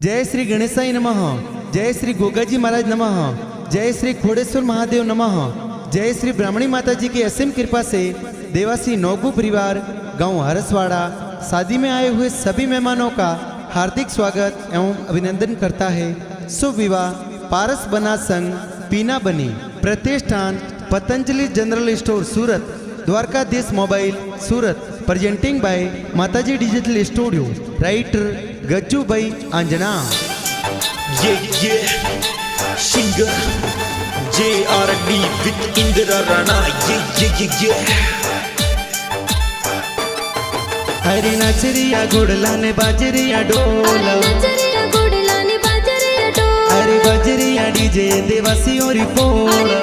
जय श्री गणेशाय नमः। जय श्री गोगाजी महाराज नमः। जय श्री खोड़ेश्वर महादेव नमः। जय श्री ब्राह्मणी माता जी की असीम कृपा से देवासी नौगु परिवार गांव हरसवाड़ा शादी में आए हुए सभी मेहमानों का हार्दिक स्वागत एवं अभिनंदन करता है। शुभ विवाह पारस बना संघ पीना बनी, प्रतिष्ठान Patanjali general store Surat, Dwarkadhish mobile Surat, presenting by माताजी डिजिटल स्टूडियो, राइटर गज्जू भाई अंजना। ये singer JRD with Indira Rana. ये हरी नचरिया गुड़ला ने बाजरिया डोला, अरे बाजरिया डीजे देवासी और पोला,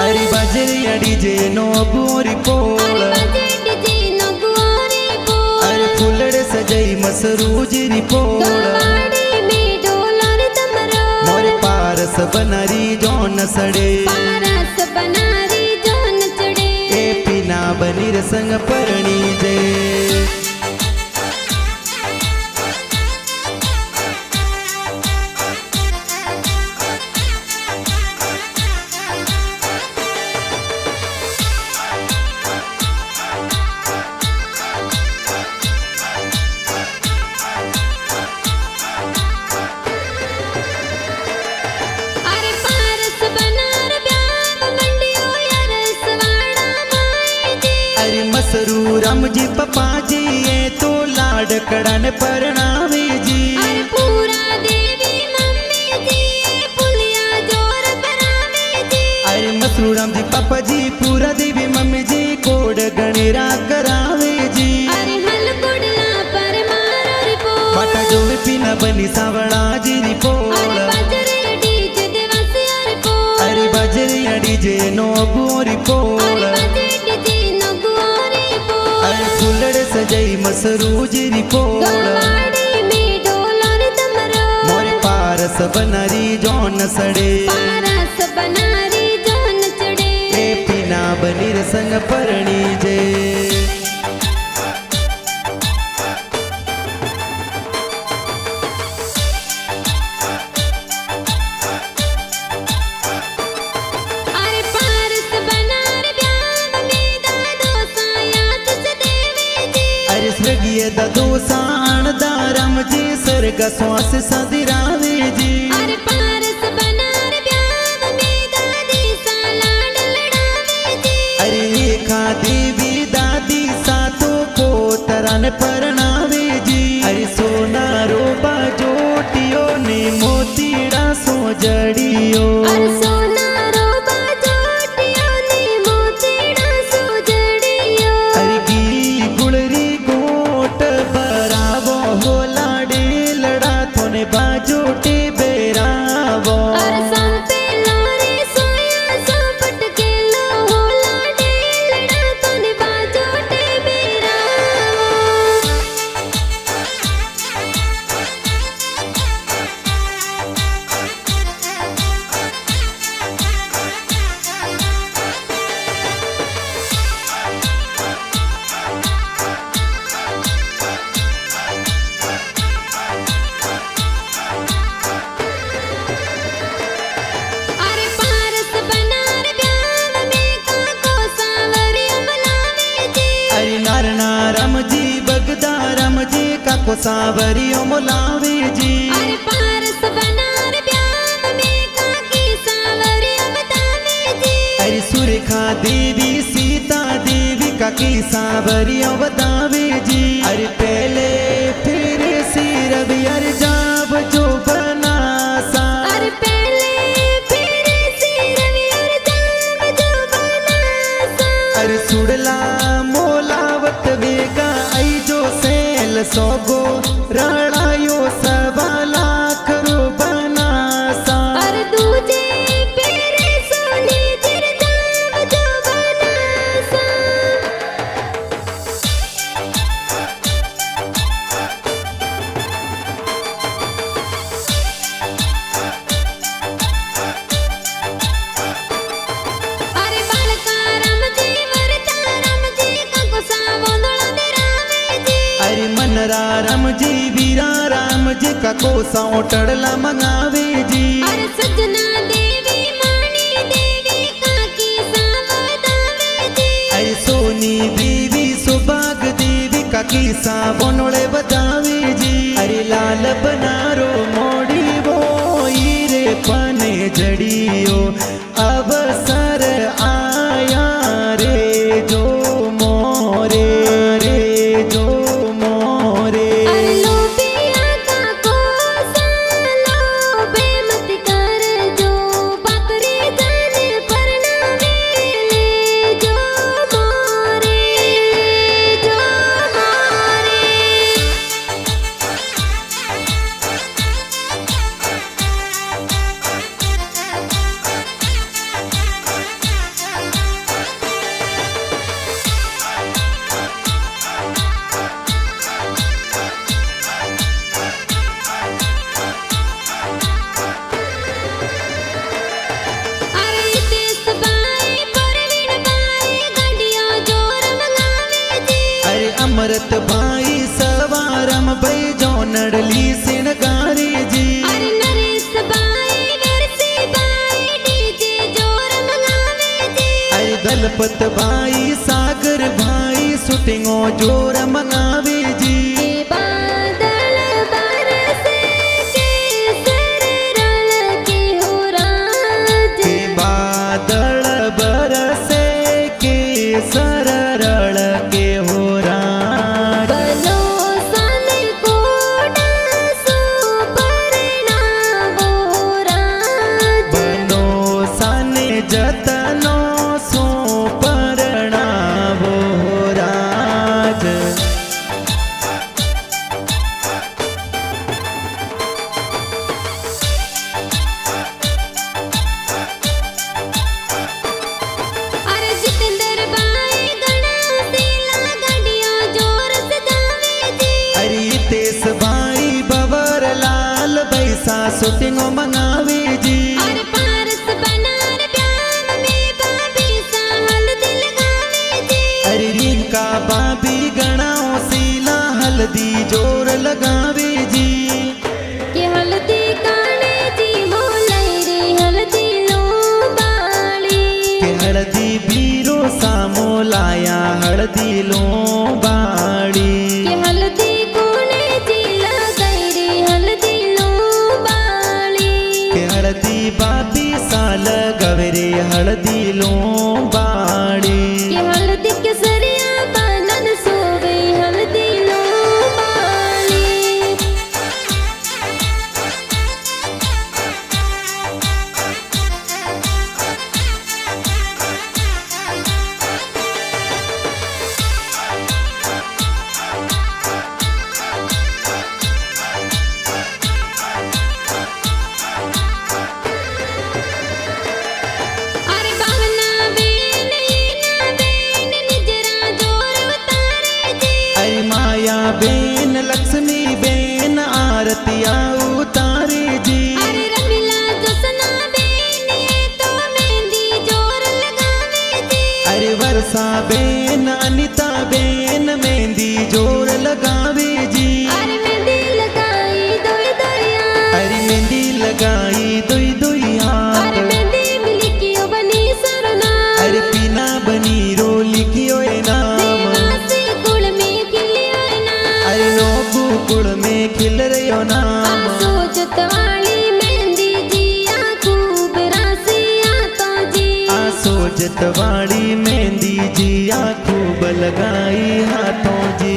अरे बाजरिया डीजे नोगु और पोला, अरे फुलड़े सजाई मसरूजी रिपोला, मोरे पारस बनारी जोन सड़े, ए पीना बनी रसंग परणी जे। राम जी पपा जी ये तो लाडकड़ा ने परणावे जी, अरे पूरा देवी मम्मी जी पुलिया जोर बनावे जी, अरे मसरू राम जी पापा जी पूरा देवी मम्मी जी कोड गणेरा करावे जी, अरे हल कुड़ला पर मारो रिपो, बाटा जो पीना बनी सावड़ा जी रिपोला, अरे बाजरे डीजे देवासी रिपो, अरे बाजरिया डीजे नोगु रिपोला, अरे फुलड़े सजाई मसरूजी रिपोला, मोरे पारस बनारी जोन सड़े, ए पीना बनी रसंग परणी जे। स्वर्गीय ददो साण दारम जी स्वर्ग श्वास सदिरावे जी, अरे पारस बनार ब्याह में दादी सा लाड लड़ावे जी, अरे रेखा देवी दादी सातो को तरन परणावे जी, अरे सोना रोबा जोटियो ने मोतीड़ा सो जड़ियो, अरे सोना रोबा जोटियो ने मोतीड़ा सो जड़ियो, अरे गी गुड़री बाजोटे बेरावो, अरे संते लोरे सोया सोपट के लो होला डेलड़ा तोने बाजोटे बेरावो। को सावरियों मोलावे जी, अरे पारस बनार ब्याह में काकी सावरियों बतावे जी, अरे सुरेखा देवी सीता देवी काकी सावरियों बतावे जी, अरे पहले फिर सिर बियर जाब जो बनासा, अरे पहले फिर सिर बियर जाब जो बनासा, अरे सुड़ला मोलावत वेगा आई जो सेल सोगो रड़ायो सबा लाख रो बनासा, अरे दूजे पेरे सोने जिर जाब जो बनासा। अरे बालका राम जी वरता राम जी का गुस्सा बोंदड़ा दे रावे जी, अरे मनरा रम जी पीरा राम जी का कोसा टड़ला मंगावे जी। अरे सजना देवी मानी देवी काकी सावधावे जी। अरे सोनी देवी सुभाग देवी का किसा बोनोड़े बतावे जी। अरे लाल बनारो मोड़ी वो हीरे पने जड़ियो अवसर आया रे जो मोरे रे जो मोरे। अरे लोबिया का कोसा लोबे मत कर जो बकरी जन परनावे ले जो मोरे जो मोरे। अरे देश बाई परवीन बाई गडिया जोर मंगावे जी। अरे अमृत भाई सवारम भाई जो नडली सिनगारी जी। अरे Naresh by Narsi by DJ जोर मंगावे जी। अरे दलपत भाई सागर भाई शूटिंगो जोर मंगावे जी। के बादल बरसे केसर रल के हो राज। के बादल बरसे के सररल के हो राज। बनो सन कोटा सो परनावो राज। बनो सने जतनो सो परणावो राज। अरे जितेंद्र बाई गणा सीला गडिया जोर सजावे जी। अरे तेस भाई बवर लाल बैसा शूटिंगो मंगावे जी। अरे पारस बनार ब्याह में बाबी सा हल्दी लगावे जी। अरे रिंका बाबी गणाओ सीला हल्दी जोर लगावे जी। के हल्दी काले जी मोलाई रे हल्दी लो बाली। के हल्दी बीरो सामो लाया हल्दी लो बाड़ी। के हल्दी कोने जी लगाई रे हल्दी लो बाली। के हल्दी बाबी साल गवरे हल्दी लो बाड़ी। के हल्दी केसरिया बनन सोवे हल्दी लो बाली। अरे बावना बेन ईना बेन निजरा जोर उतारे जी। अरे माया बेन लक्ष्मी बेन आरतिया उतारे जी। अरे रमीला जोसना बेन ये तो मेहंदी जोर लगावे जी। अरे वर्षा बेन अनिता बेन मेहंदी जोर लगावे जी। अरे मेहंदी लगाई दोई दोइया। अरे मेहंदी लगाई दुई दुई हाथ। अरे मेहंदी मिली क्यों बनी सरना। अरे पीना बनी रो लिखियो ए नाम। देवासी कुल में खिलियो ना। अरे नौकू कुड़ में खिल रही नाम। सोचत वाली मेहंदी जी खूब रासिया तो जी। सोचत वाली मेहंदी जी खूब लगाई हाथों जी।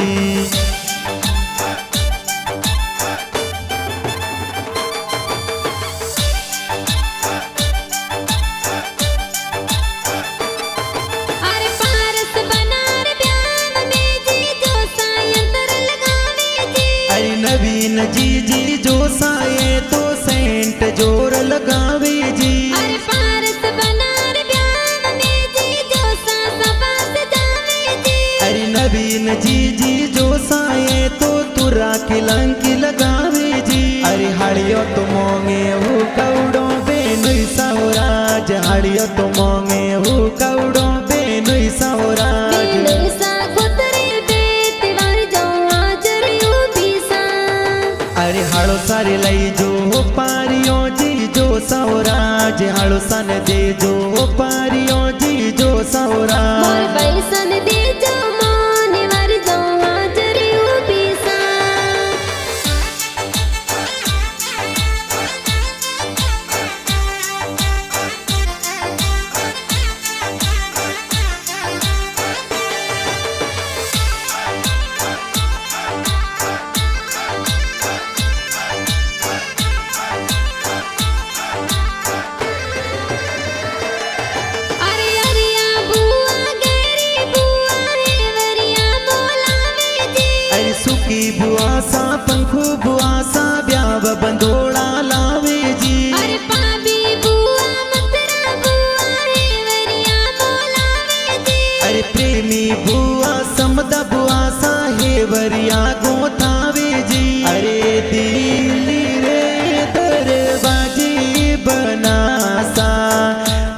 अरे पारस बनार ब्याह में जी जो सायंतर लगावे जी। अरे नवीन जी जो साए तो सेंट जोर लगावे जी। अरे पारस बनार ब्याह में जी जो सा सपा सजावे जी। अरे नवीन जी जो साए तो तुरा किलंकी लगावे जी। अरे हड़ियो तो मोंगे हु कौड़ो बेनुई सौराज। हड़ियो तो मोंगे हु कौड़ो बेनुई सौराज। बेनुई सा खुतरे बेतवार जो हाजर यू भी सा। अरे हाड़ो सारे लई जो पारियो जी जो सौराज हाड़ो सन दे जो पारियो जी जो मोर सौराज पैसन दे जो मोने वर जो हाजरी उपीसा अरे अरिया बुआ गेरी बुआ रे वरिया बोलावे जी अरे सुखी बुआ सा पंखु बुआ सा ब्याव बंदोड़ा लावे जी अरे पाबी बुआ मतरा बुआ रे वरिया बोलावे जी अरे प्रेमी बुआ समदा बुआ सा हेवरिया गोतावे जी अरे दिल्ली रे दरवाजी बनासा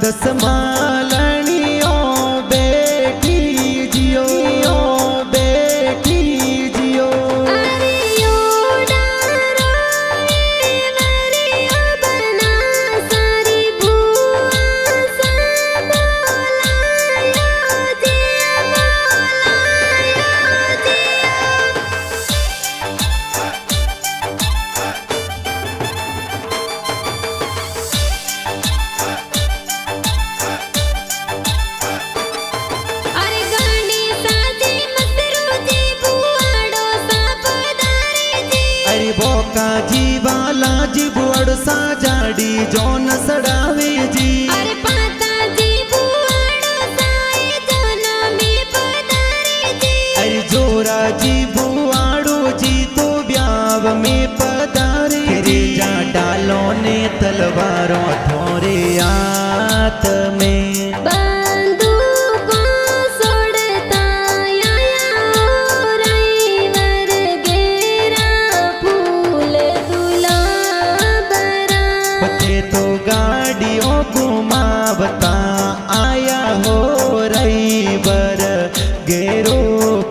दस मालनियों बेटी जियो बेटी जियो अरे योड़ा रोए वरिया बना सारी बुआ सा बोलायो जिया अरे गांडी साजी मसरू जी बुआड़ो सा पधारे जी अरे बोका जी वाला जी बुअड़ सा जाड़ी जोन सड़ावे जी अरे पाता जी बुआड़ो साए जोना में पधारे जी अरे जोरा जी बुआड़ो जी तो ब्याव में पधारे रे जा डालो ने तलवारों थोरे आत में बंदूकों सोड़ता आया ड्राइवर गेरा फूल गुलाबरा पते तो गाड़ियों घुमावता आया हो रईबर गेरो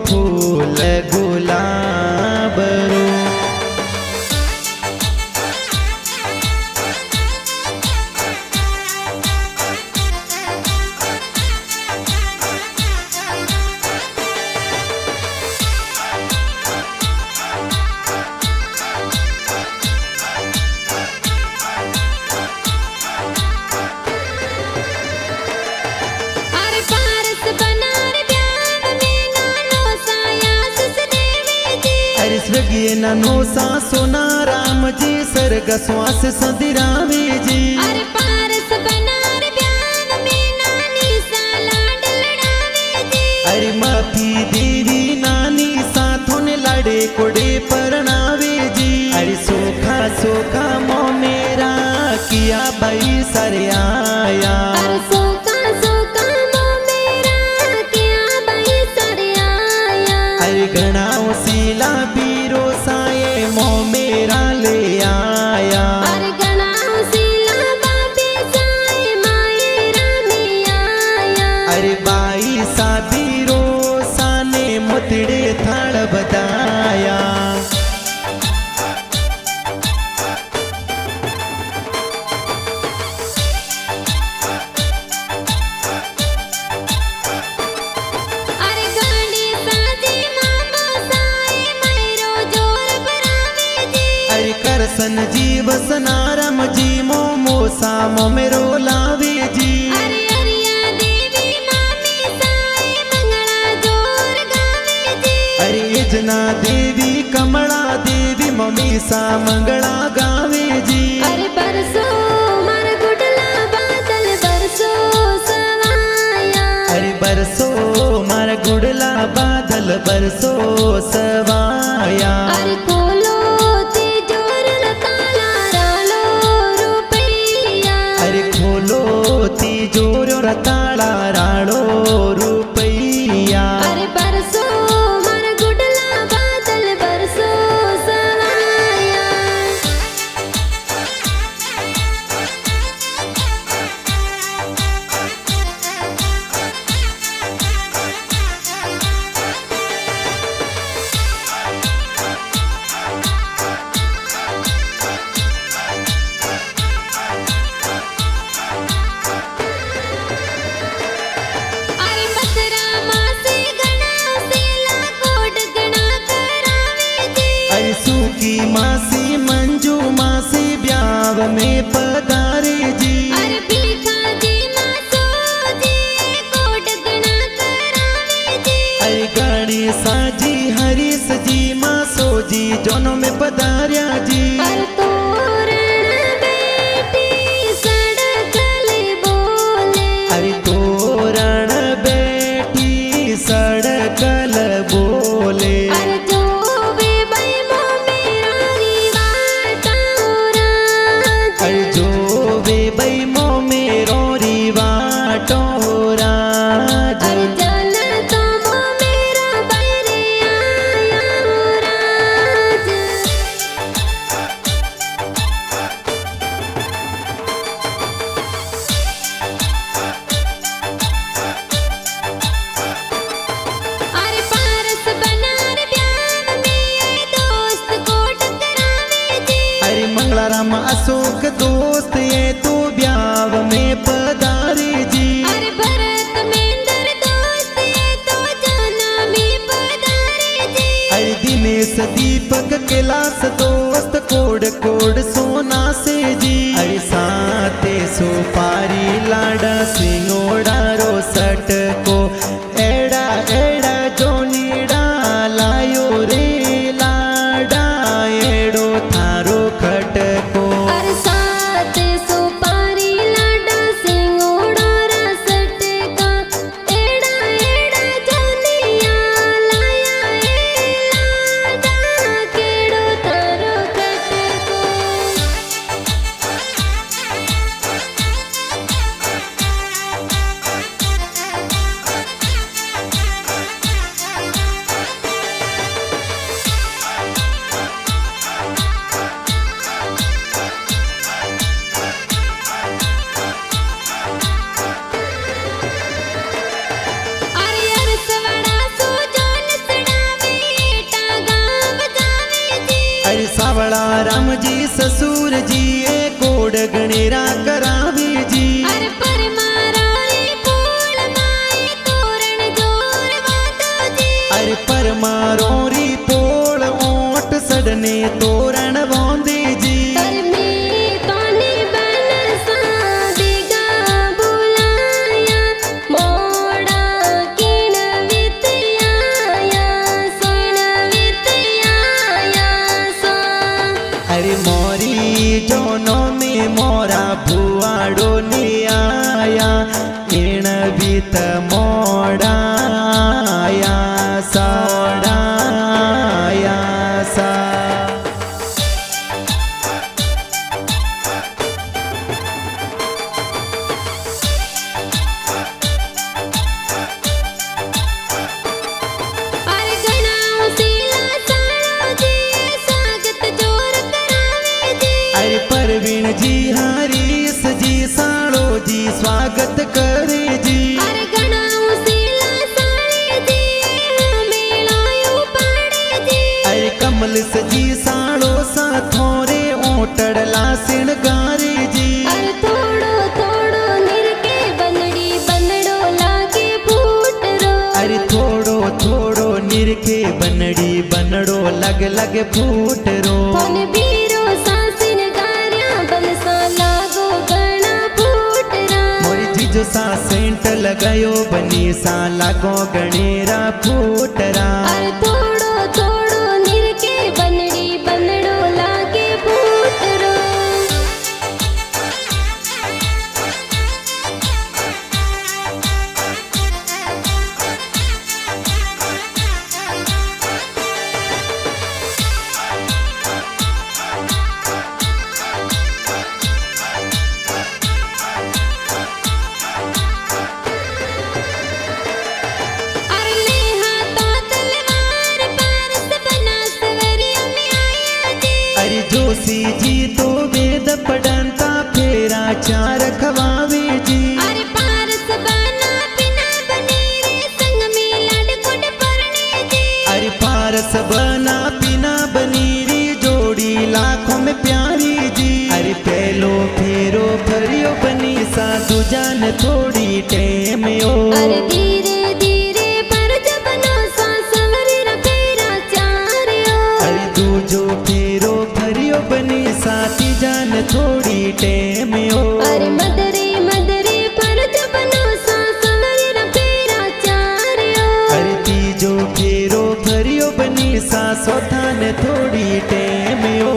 फूल गुलाबरो अरे पारस बनार ब्याव में नानो साया सुस देवे जी अरे स्वर्गीय ननो सा सोना राम जी सर्ग श्वास सदिरावे जी अरे पारस बनार ब्याव में नानी सा लाड लड़ावे जी अरे माफी देवी नानी साथों ने लड़े कोड़े परनावे जी अरे सोखा सोखा मो मेरा किया भाई सरे आया अरे सोका सोका मो मेरा क्या भाई सरे आया अरे घनाओ सीला पीरो साए मो मेरा ले आया अरे गणाओ सीला बाबे साए मायरा में आया अरे बाई साबीरो साने मुतड़े थाड़ बताया अरे गांडी साजी मामा साए मैरो जोर बरावे जी अरे करसन जीव सनारम जी मोमो सामो मेरो लावे जी अरे अरिया देवी मामी साए मंगला जोर गावे जी अरे यजना देवी कमला देवी मम्मी सा मंगला गावे जी अरे बरसो मार गुडला बादल बरसो सवाया अरे बरसो मार गुड़ला बादल बरसो सवाया अरे कोलो ते जोर ताला रालो रुपैया अरे खोलो तिजोर रताळा राळो रुपैया अरे बरसो मार गुडला बादल बरसो सवाया की मासी मंजू मासी ब्याव में पधारे जी। अरे भीखा जी मासो जी कोट गणा करावे जी। अरे गणेशा जी हरीश जी मासो जी जोनो में पधार्या जी। अरे तोरण बेटी सड़कल बोले। अरे तोरण बेटी सड़कल बोले। अरे जो वे बैमो मेरा रिवाटा राज। अरे जो वे बैमो मेरो रिवाटो राज। अरे जन तुम मेरा बैरे आया राज। अरे पारस बनार ब्याह में दोस्त कोट करावे जी। अरे मंगलाराम अशोक दोस्त ये तो ब्याव में पधारे जी। अरे भरत मेंदर दोस्त ये तो जन्मी पधारे जी। अरे दिनेश दीपक कैलाश दोस्त कोड कोड सोना से जी। अरे साते सुपारी लाडा सिंगोड़ा रो सट को एड़ा एड़ा जोनीड़ा लायो रे लाडा एड़ो थारो खटको। अरे सात सुपारी लाडा सिंगोड़ा रसट का एड़ा एड़ा जोनिया लाया ए लाडा केड़ो थारो खटको। अरे अरसवड़ा सो जोन सड़ावे एटा गाँव जावे जी। अरे सावड़ा राम जी ससुर जी ए कोड गणेरा करावे जी। अरे परमारारी फूल माए तोरण जोर वादो जी। अरे परमारोरी पोल ओट सडने तोरण बोंदे जी। अरे मैं तोने बन सादिगा बुलाया मोड़ा किण वितयाया सुन वितयाया सो। अरे मोरी जोनो में मोरा भुआड़ो ने आया इण बीत मोड़ा आया साड़ा आया सा। अरे गणाओ सीला साड़ो जी स्वागत जोर करावे जी। अरे परवीन जी हरीश जी साड़ो जी स्वागत करे जी। अरे गणाओ सीला साड़े जी मेलायो पाड़े जी। अरे कमल जी साड़ो सा थोरे ओटड़ला सिणगारे जी। अरे थोड़ो थोड़ो निरके बनड़ी बनड़ो लागे फूट रो। अरे थोड़ो थोड़ो निरखे बनड़ी बनड़ो लग लग फूट रो। थोन बीरो सासिन गार्या बनसा लागो गणा फूट रा। मोरी जीजो सा सेंट लगायो बनी सा लागो गणेरा फूटरा। अरे थोड़ो थोड़ो निरके बनड़ी बनड़ो लागे फूट रो। अरे लेहा तो तलवार पारस बना सवरिया में आया जी। अरे जोशी जी तो वेद पढ़ंता फेरा चार खवावे जी। अरे पारस बना बिना बने रे संग में लड़कुट परने जी। अरे पारस बना पिना बनीरी जोड़ी लाखों में प्यारी जी। अरे पहलो फेरो फरियो बनी सा दुजान थोड़ी टेम ओ। अरे धीरे धीरे पर जब नो सा सवरी र फेरा चार ओ। अरे दूजो ने थोड़ी टेम ओ अरे मदरे मदरे फर्ज बनो सा सवरी न फेरा चारियो अरे तीजो फेरो फरियो बनी सा सोथा ने थोड़ी टेम ओ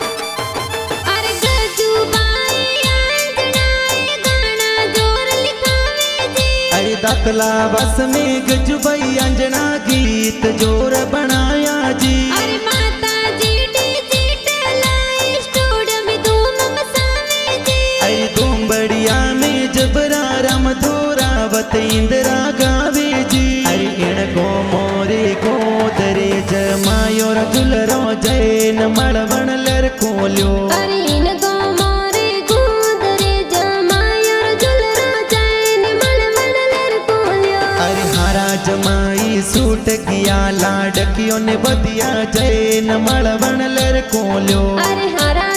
अरे गजूबाई आंजनाए गाना जोर लिखावे जी अरे दातला बस में गजुबाई अंजना गीत जोर बनाया जी अरे माता जी डीजे टलाई स्टूडियो में धूम मचावे जी अरे दोंबड़िया में जबरा राम धोरावत इंदिरा गावे जी अरे इनको मोरे को दरे जमायो रजुलरो जैन मड़वण लर कोल्यो अरे इनको मोरे गोदरे जमायर जुलरा जैन मल मल लर कोलियो अरे हारा जमाई सूट किया लाडकियों ने बदिया जैन मड़वण लर कोल्यो अरे हरा